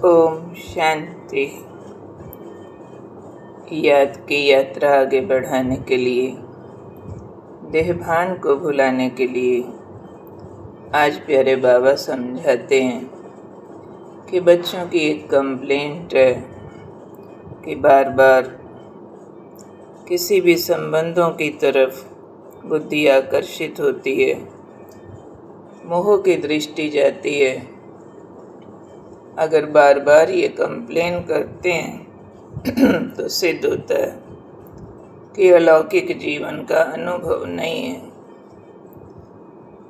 ओम शांति। याद की यात्रा आगे बढ़ाने के लिए, देहभान को भुलाने के लिए आज प्यारे बाबा समझाते हैं कि बच्चों की एक कंप्लेंट है कि बार बार किसी भी संबंधों की तरफ बुद्धि आकर्षित होती है, मोह की दृष्टि जाती है। अगर बार बार ये कंप्लेन करते हैं तो सिद्ध होता है कि अलौकिक जीवन का अनुभव नहीं है।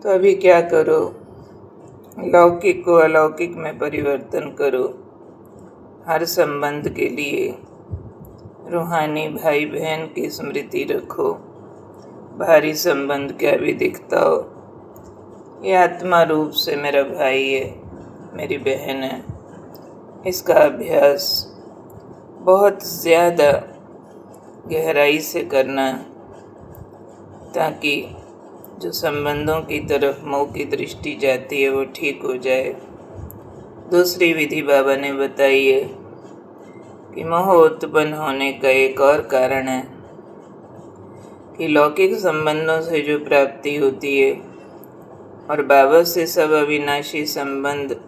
तो अभी क्या करो, लौकिक को अलौकिक में परिवर्तन करो। हर संबंध के लिए रूहानी भाई बहन की स्मृति रखो। बाहरी संबंध क्या भी दिखता हो, ये आत्मा रूप से मेरा भाई है, मेरी बहन है। इसका अभ्यास बहुत ज़्यादा गहराई से करना, ताकि जो संबंधों की तरफ मोह की दृष्टि जाती है वो ठीक हो जाए। दूसरी विधि बाबा ने बताई है कि मोह उत्पन्न होने का एक और कारण है कि लौकिक संबंधों से जो प्राप्ति होती है और बाबा से सब अविनाशी संबंध,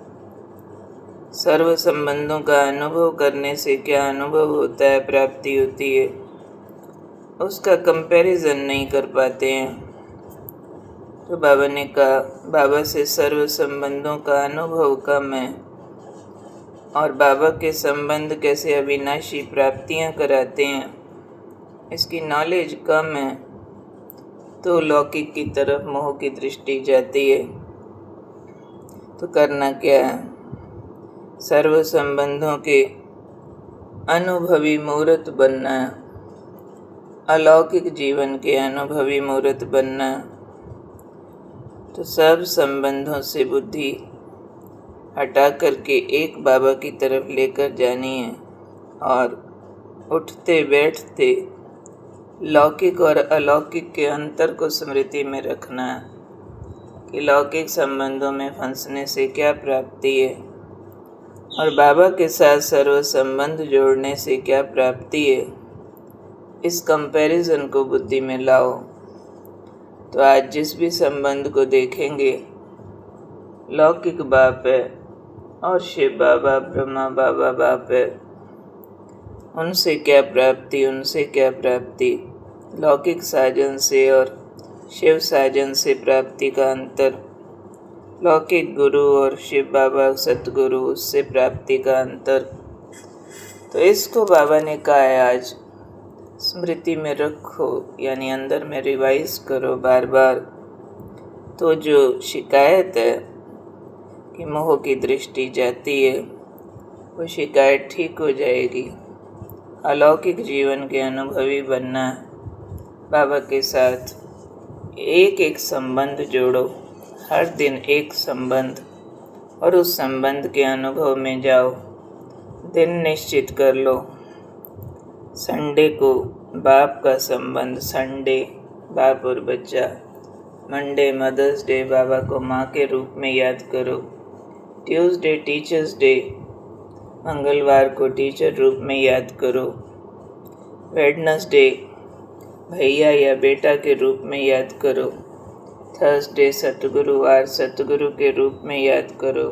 सर्व संबंधों का अनुभव करने से क्या अनुभव होता है, प्राप्ति होती है, उसका कंपैरिजन नहीं कर पाते हैं। तो बाबा ने कहा, बाबा से सर्व संबंधों का अनुभव कम है और बाबा के संबंध कैसे अविनाशी प्राप्तियां कराते हैं, इसकी नॉलेज कम है। तो लौकिक की तरफ मोह की दृष्टि जाती है। तो करना क्या है, सर्व संबंधों के अनुभवी मूर्त बनना, अलौकिक जीवन के अनुभवी मूर्त बनना। तो सब संबंधों से बुद्धि हटा करके एक बाबा की तरफ लेकर जानी है और उठते बैठते लौकिक और अलौकिक के अंतर को स्मृति में रखना कि लौकिक संबंधों में फंसने से क्या प्राप्ति है और बाबा के साथ सर्व संबंध जोड़ने से क्या प्राप्ति है। इस कंपैरिजन को बुद्धि में लाओ। तो आज जिस भी संबंध को देखेंगे, लौकिक बाप है और शिव बाबा ब्रह्मा बाबा बाप है, उनसे क्या प्राप्ति, उनसे क्या प्राप्ति। लौकिक साजन से और शिव साजन से प्राप्ति का अंतर, लौकिक गुरु और शिव बाबा सतगुरु, उससे प्राप्ति का अंतर। तो इसको बाबा ने कहा है आज स्मृति में रखो, यानी अंदर में रिवाइज करो बार बार। तो जो शिकायत है कि मोह की दृष्टि जाती है, वो शिकायत ठीक हो जाएगी। अलौकिक जीवन के अनुभवी बनना, बाबा के साथ एक एक संबंध जोड़ो, हर दिन एक संबंध, और उस संबंध के अनुभव में जाओ। दिन निश्चित कर लो। संडे को बाप का संबंध, संडे बाप और बच्चा। मंडे मदर्स डे, बाबा को माँ के रूप में याद करो। ट्यूसडे टीचर्स डे, मंगलवार को टीचर रूप में याद करो। वेडनेसडे भैया या बेटा के रूप में याद करो। थर्सडे सतगुरुवार, सतगुरु के रूप में याद करो।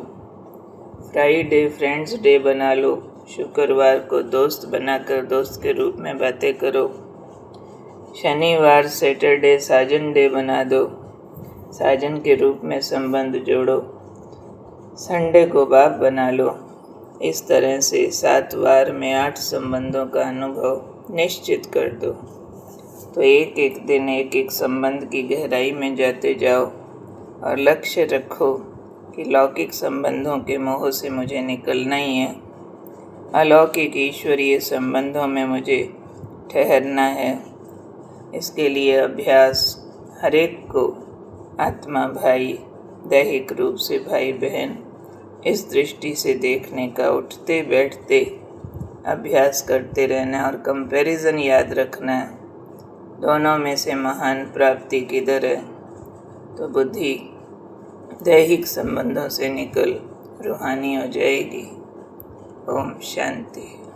फ्राइडे फ्रेंड्स डे बना लो, शुक्रवार को दोस्त बनाकर दोस्त के रूप में बातें करो। शनिवार सैटरडे साजन डे बना दो, साजन के रूप में संबंध जोड़ो। संडे को बाप बना लो। इस तरह से 7 वार में 8 संबंधों का अनुभव निश्चित कर दो। तो एक एक दिन एक एक संबंध की गहराई में जाते जाओ और लक्ष्य रखो कि लौकिक संबंधों के मोह से मुझे निकलना ही है, अलौकिक ईश्वरीय संबंधों में मुझे ठहरना है। इसके लिए अभ्यास, हर एक को आत्मा भाई, दैहिक रूप से भाई बहन, इस दृष्टि से देखने का उठते बैठते अभ्यास करते रहना और कंपैरिजन याद रखना है। दोनों में से महान प्राप्ति किधर है। तो बुद्धि दैहिक संबंधों से निकल रूहानी हो जाएगी। ओम शांति।